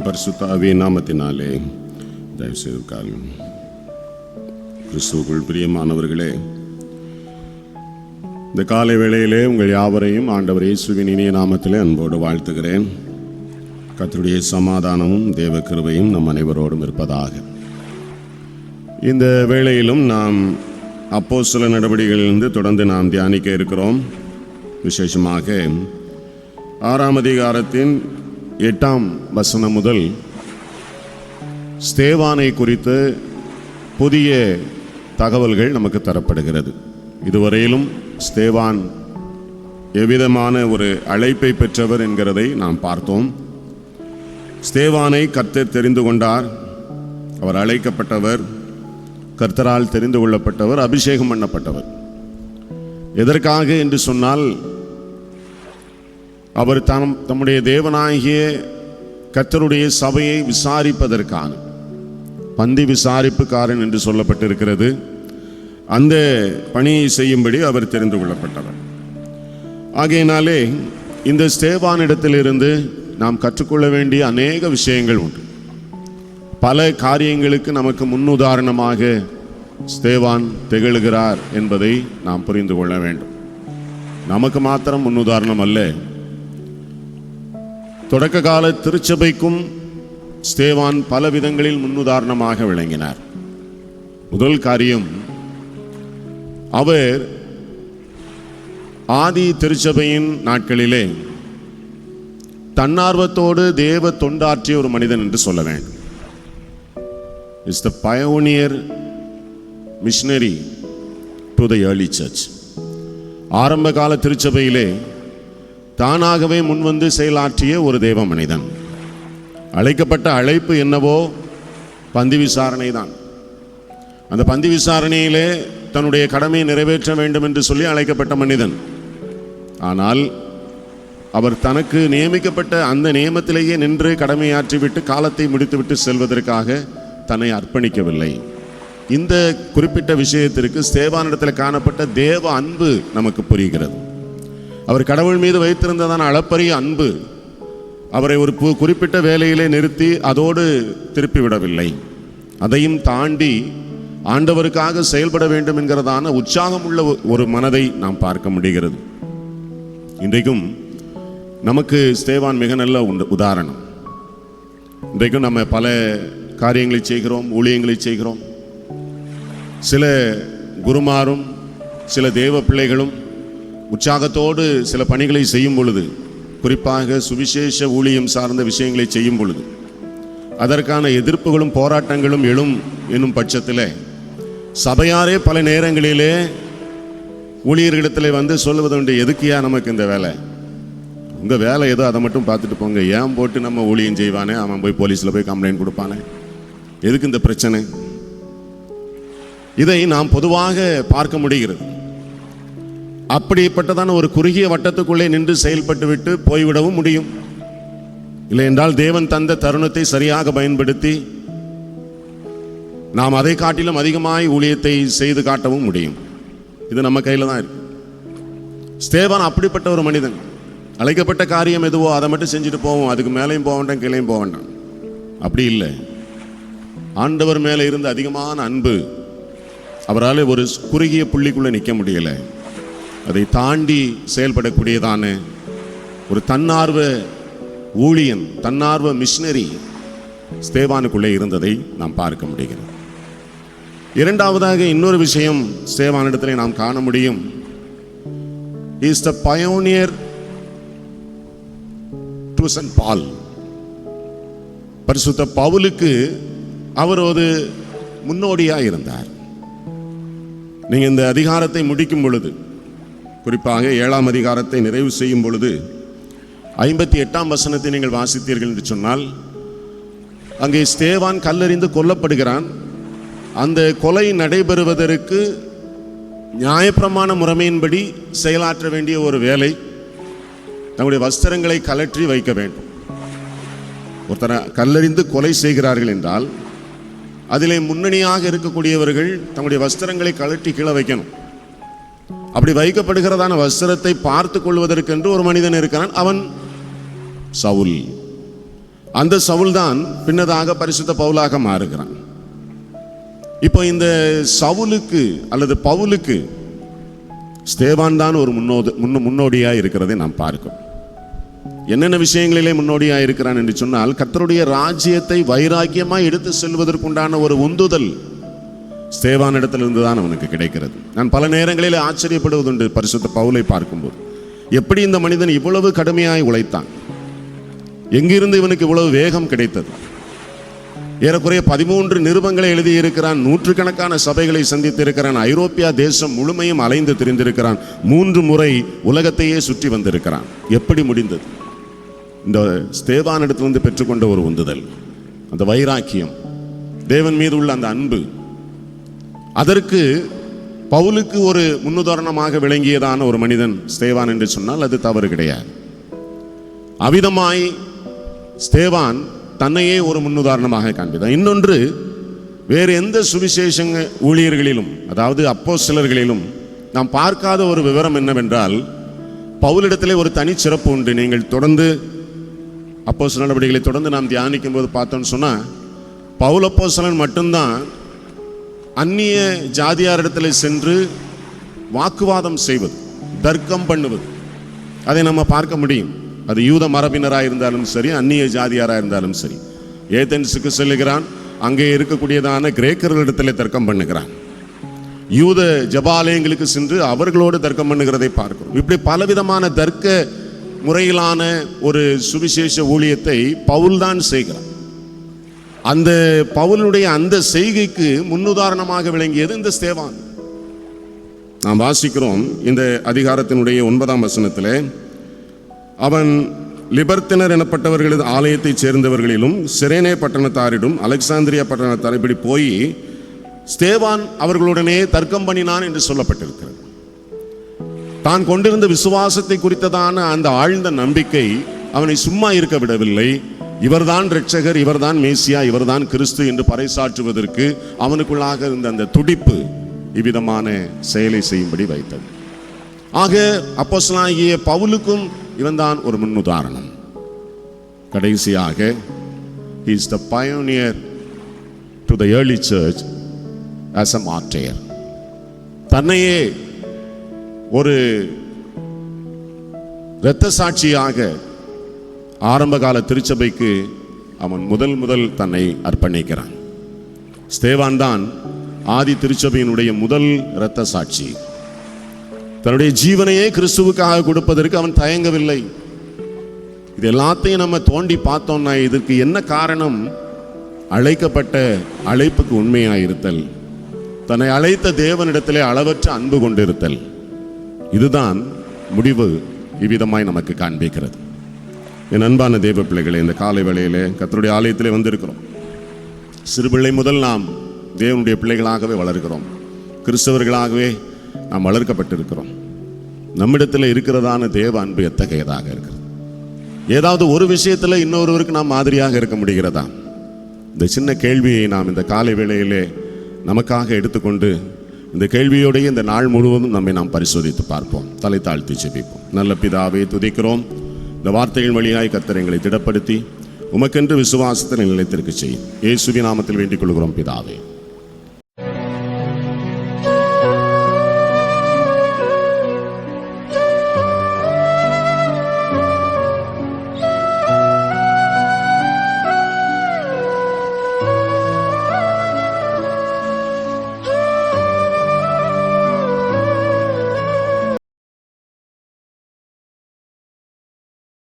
பிதாவின் பரிசுத்த ஆவியின் நாமத்தினாலே தயவுசெய்து உட்காருங்கள். கிறிஸ்துவுக்குள் பிரியமானவர்களே, இந்த காலை வேளையிலே உங்கள் யாவரையும் ஆண்டவர் இயேசுவின் இனிய நாமத்திலே அன்போடு வாழ்த்துகிறேன். கர்த்தருடைய சமாதானமும் தேவ கிருபையும் நம் அனைவரோடும் இருப்பதாக. இந்த வேளையிலும் நாம் அப்போஸ்தல நடவடிக்கைகளிலிருந்து தொடர்ந்து நாம் தியானிக்க இருக்கிறோம். விசேஷமாக 6ஆம் அதிகாரத்தின் 8ஆம் வசனம் முதல் ஸ்தேவானை குறித்து புதிய தகவல்கள் நமக்கு தரப்படுகிறது. இதுவரையிலும் ஸ்தேவான் எவ்விதமான ஒரு அழைப்பை பெற்றவர் என்கிறதை நாம் பார்த்தோம். ஸ்தேவானை கர்த்தர் தெரிந்து கொண்டார். அவர் அழைக்கப்பட்டவர், கர்த்தரால் தெரிந்து கொள்ளப்பட்டவர், அபிஷேகம் பண்ணப்பட்டவர். எதற்காக என்று சொன்னால், அவர் தம்முடைய தேவனாகிய கர்த்தருடைய சபையை விசாரிப்பதற்கான பந்தி விசாரிப்புக்காரன் என்று சொல்லப்பட்டிருக்கிறது. அந்த பணியை செய்யும்படி அவர் தெரிந்து கொள்ளப்பட்டவர். ஆகையினாலே இந்த ஸ்தேவானிடத்திலிருந்து நாம் கற்றுக்கொள்ள வேண்டிய அநேக விஷயங்கள் உண்டு. பல காரியங்களுக்கு நமக்கு முன்னுதாரணமாக ஸ்தேவான் திகழ்கிறார் என்பதை நாம் புரிந்து கொள்ள வேண்டும். நமக்கு மாத்திரம் முன்னுதாரணம் அல்ல, தொடக்க கால திருச்சபைக்கும் ஸ்தேவான் பல விதங்களில் முன்னுதாரணமாக விளங்கினார். முதல் காரியம், அவர் ஆதி திருச்சபையின் நாட்களிலே தன்னார்வத்தோடு தேவ தொண்டாற்றிய ஒரு மனிதன் என்று சொல்ல வேண்டும். is the pioneer missionary to the early church. ஆரம்ப கால திருச்சபையிலே தானாகவே முன்வந்து செயலாற்றிய ஒரு தேவ மனிதன். அழைக்கப்பட்ட அழைப்பு என்னவோ பந்தி விசாரணை தான். அந்த பந்தி விசாரணையிலே தன்னுடைய கடமையை நிறைவேற்ற வேண்டும் என்று சொல்லி அழைக்கப்பட்ட மனிதன். ஆனால் அவர் தனக்கு நியமிக்கப்பட்ட அந்த நியமத்திலேயே நின்று கடமையாற்றிவிட்டு காலத்தை முடித்துவிட்டு செல்வதற்காக தன்னை அர்ப்பணிக்கவில்லை. இந்த குறிப்பிட்ட விஷயத்திற்கு ஸ்தேவானிடத்தில் காணப்பட்ட தேவ அன்பு நமக்கு புரிகிறது. அவர் கடவுள் மீது வைத்திருந்ததான அளப்பரிய அன்பு அவரை ஒரு குறிப்பிட்ட வேலையிலே நிறுத்தி அதோடு திருப்பி விடவில்லை. அதையும் தாண்டி ஆண்டவருக்காக செயல்பட வேண்டும் என்கிறதான உற்சாகம் உள்ள ஒரு மனதை நாம் பார்க்க முடிகிறது. இன்றைக்கும் நமக்கு ஸ்தேவான் மிக நல்ல உதாரணம். இன்றைக்கும் நம்ம பல காரியங்களை செய்கிறோம், ஊழியங்களை செய்கிறோம். சில குருமாரும் சில தேவ பிள்ளைகளும் உற்சாகத்தோடு சில பணிகளை செய்யும் பொழுது, குறிப்பாக சுவிசேஷ ஊழியம் சார்ந்த விஷயங்களை செய்யும் பொழுது அதற்கான எதிர்ப்புகளும் போராட்டங்களும் எழும் என்னும் பட்சத்தில் சபையாரே பல நேரங்களிலே ஊழியர்களிடத்தில் வந்து சொல்லுவதுண்டு, எதுக்கியா நமக்கு இந்த வேலை, உங்கள் வேலை ஏதோ அதை மட்டும் பார்த்துட்டு போங்க, ஏன் போட்டு நம்ம ஊழியம் செய்வானே, அவன் போய் போலீஸில் போய் கம்ப்ளைண்ட் கொடுப்பானே, எதுக்கு இந்த பிரச்சனை? இதை நாம் பொதுவாக பார்க்க முடிகிறது. அப்படிப்பட்டதான ஒரு குறுகிய வட்டத்துக்குள்ளே நின்று செயல்பட்டு விட்டு போய்விடவும் முடியும். இல்லை என்றால் தேவன் தந்த தருணத்தை சரியாக பயன்படுத்தி நாம் அதை காட்டிலும் அதிகமாய் ஊழியத்தை செய்து காட்டவும் முடியும். இது நம்ம கையில் தான் இருக்கு. ஸ்தேவான் அப்படிப்பட்ட ஒரு மனிதன். அழைக்கப்பட்ட காரியம் எதுவோ அதை மட்டும் செஞ்சுட்டு போவோம், அதுக்கு மேலேயும் போக வேண்டாம், கீழேயும் போக வேண்டாம். அப்படி இல்லை. ஆண்டவர் மேலே இருந்த அதிகமான அன்பு அவரால் ஒரு குறுகிய புள்ளிக்குள்ளே நிற்க முடியலை. அதை தாண்டி செயல்படக்கூடியதான ஒரு தன்னார்வ ஊழியன், தன்னார்வ மிஷனரி ஸ்தேவானுக்குள்ளே இருந்ததை நாம் பார்க்க முடிகிறது. இரண்டாவதாக இன்னொரு விஷயம் ஸ்தேவானிடத்தில் நாம் காண முடியும். Is the pioneer to saint Paul. பரிசுத்த பவுலுக்கு அவர் ஒரு முன்னோடியாக இருந்தார். நீங்கள் இந்த அதிகாரத்தை முடிக்கும் பொழுது, குறிப்பாக 7ஆம் அதிகாரத்தை நிறைவு செய்யும் பொழுது 58ஆம் வசனத்தை நீங்கள் வாசித்தீர்கள் என்று சொன்னால், அங்கே ஸ்தேவான் கல்லெறிந்து கொல்லப்படுகிறான். அந்த கொலை நடைபெறுவதற்கு நியாயப்பிரமாண முறைமையின்படி செயலாற்ற வேண்டிய ஒரு வேலை, நம்முடைய வஸ்திரங்களை கலற்றி வைக்க வேண்டும். ஒருத்தரை கல்லெறிந்து கொலை செய்கிறார்கள் என்றால் அதிலே முன்னணியாக இருக்கக்கூடியவர்கள் தம்முடைய வஸ்திரங்களை கழட்டி கீழே வைக்கணும். அப்படி வைக்கப்படுகிறதான வஸ்திரத்தை பார்த்து கொள்வதற்கென்று ஒரு மனிதன் இருக்கிறான், அவன் சவுல். அந்த சவுல் தான் பின்னதாக பரிசுத்த பவுலாக மாறுகிறான். இப்போ இந்த சவுலுக்கு அல்லது பவுலுக்கு ஸ்தேவான் தான் ஒரு முன்னோடியாக இருக்கிறதை நாம் பார்க்கிறோம். என்னென்ன விஷயங்களிலே முன்னோடியாக இருக்கிறான் என்று சொன்னால், கர்த்தருடைய ராஜ்யத்தை வைராக்கியமாக எடுத்து செல்வதற்குண்டான ஒரு உந்துதல் ஸ்தேவான் இடத்திலிருந்து தான் அவனுக்கு கிடைக்கிறது. நான் பல நேரங்களில் ஆச்சரியப்படுவதுண்டு பரிசுத்த பவுலை பார்க்கும்போது, எப்படி இந்த மனிதன் இவ்வளவு கடுமையாய் உழைத்தான், எங்கிருந்து இவனுக்கு இவ்வளவு வேகம் கிடைத்தது. ஏறக்குறைய 13 நிருபங்களை எழுதியிருக்கிறான், நூற்றுக்கணக்கான சபைகளை சந்தித்திருக்கிறான், ஐரோப்பியா தேசம் முழுமையும் அலைந்து திரிந்திருக்கிறான், 3 முறை உலகத்தையே சுற்றி வந்திருக்கிறான். எப்படி முடிந்தது? இந்த ஸ்தேவானிடத்திலிருந்து பெற்றுக்கொண்ட ஒரு உந்துதல், அந்த வைராக்கியம், தேவன் மீது உள்ள அந்த அன்பு, அதற்கு பவுலுக்கு ஒரு முன்னுதாரணமாக விளங்கியதான ஒரு மனிதன் ஸ்தேவான் என்று சொன்னால் அது தவறு கிடையாது. அவிதமாய் ஸ்தேவான் தன்னையே ஒரு முன்னுதாரணமாக காண்பித்தான். இன்னொன்று, வேறு எந்த சுவிசேஷ ஊழியர்களிலும், அதாவது அப்போஸ்தலர்களிலும் நாம் பார்க்காத ஒரு விவரம் என்னவென்றால், பவுலிடத்திலே ஒரு தனி சிறப்பு உண்டு. நீங்கள் தொடர்ந்து அப்போஸ்தலர் நடவடிக்கைகளை தொடர்ந்து நாம் தியானிக்கும் போது பார்த்தோம்னு சொன்னால், பவுல் அப்போஸ்தலன் மட்டும்தான் அந்நிய ஜாதியாரிடத்தில் சென்று வாக்குவாதம் செய்வது, தர்க்கம் பண்ணுவது, அதை நம்ம பார்க்க முடியும். அது யூத மரபினராக இருந்தாலும் சரி, அந்நிய ஜாதியாராக இருந்தாலும் சரி. ஏதென்ஸுக்கு செல்லுகிறான், அங்கே இருக்கக்கூடியதான கிரேக்கர்களிடத்தில் தர்க்கம் பண்ணுகிறான். யூத ஜபாலயங்களுக்கு சென்று அவர்களோடு தர்க்கம் பண்ணுகிறதை பார்க்கிறோம். இப்படி பலவிதமான தர்க்க முறையிலான ஒரு சுவிசேஷ ஊழியத்தை பவுல் தான் செய்கிறான். அந்த பவுலுடைய அந்த செய்கைக்கு முன்னுதாரணமாக விளங்கியது இந்த ஸ்தேவான். நாம் வாசிக்கிறோம் இந்த அதிகாரத்தினுடைய 9ஆம் வசனத்திலே, அவன் லிபர்த்தினர் எனப்பட்டவர்களது ஆலயத்தைச் சேர்ந்தவர்களிலும் சிரேனே பட்டணத்தாரிடும் அலெக்சாந்திரியா பட்டணத்தார் இப்படி போய் ஸ்தேவான் அவர்களுடனே தர்க்கம் பண்ணினான் என்று சொல்லப்பட்டிருக்கிறது. தான் கொண்டிருந்த விசுவாசத்தை குறித்ததான அந்த ஆழ்ந்த நம்பிக்கை அவனை சும்மா இருக்க விடவில்லை. இவர்தான் இரட்சகர், இவர்தான் மேசியா, இவர்தான் கிறிஸ்து என்று பறைசாற்றுவதற்கு அவனுக்குள்ளாக இருந்த அந்த துடிப்பு இவ்விதமான செயலை செய்யும்படி வைத்தது. ஆக அப்போஸ்தலனாகிய பவுலுக்கும் இவன்தான் ஒரு முன்னுதாரணம். கடைசியாக, he is the pioneer to the early church as a martyr. தன்னையே ஒரு இரத்த சாட்சியாக ஆரம்பகால திருச்சபைக்கு அவன் முதல் தன்னை அர்ப்பணிக்கிறான். ஸ்தேவான் தான் ஆதி திருச்சபையினுடைய முதல் இரத்த சாட்சி. தன்னுடைய ஜீவனையே கிறிஸ்துவுக்காக கொடுப்பதற்கு அவன் தயங்கவில்லை. இது எல்லாத்தையும் நம்ம தோண்டி பார்த்தோம்னா இதற்கு என்ன காரணம்? அழைக்கப்பட்ட அழைப்புக்கு உண்மையாயிருத்தல், தன்னை அழைத்த தேவனிடத்திலே அளவற்ற அன்பு கொண்டிருத்தல். இதுதான் முடிவு இவ்விதமாய் நமக்கு காண்பிக்கிறது. என் அன்பான தேவ பிள்ளைகளை, இந்த காலை வேளையிலே கர்த்தருடைய ஆலயத்திலே வந்திருக்கிறோம். சிறுபிள்ளை முதல் நாம் தேவனுடைய பிள்ளைகளாகவே வளர்கிறோம், கிறிஸ்தவர்களாகவே நாம் வளர்க்கப்பட்டிருக்கிறோம். நம்மிடத்தில் இருக்கிறதான தேவ அன்பு எத்தகையதாக இருக்கிறது? ஏதாவது ஒரு விஷயத்தில் இன்னொருவருக்கு நாம் மாதிரியாக இருக்க முடிகிறதா? இந்த சின்ன கேள்வியை நாம் இந்த காலை வேளையிலே நமக்காக எடுத்துக்கொண்டு இந்த கேள்வியோடைய இந்த நாள் முழுவதும் நம்மை நாம் பரிசோதித்து பார்ப்போம். தலை தாழ்த்தி ஜெபிப்போம். நல்ல பிதாவே, துதிக்கிறோம். இந்த வார்த்தைகள் வழியாய் கர்த்தர் எங்களை திடப்படுத்தி உமக்கென்று விசுவாசத்தில் நிலைத்திருக்க செய்யும். இயேசுவின் நாமத்தில் வேண்டிக் கொள்கிறோம் பிதாவே.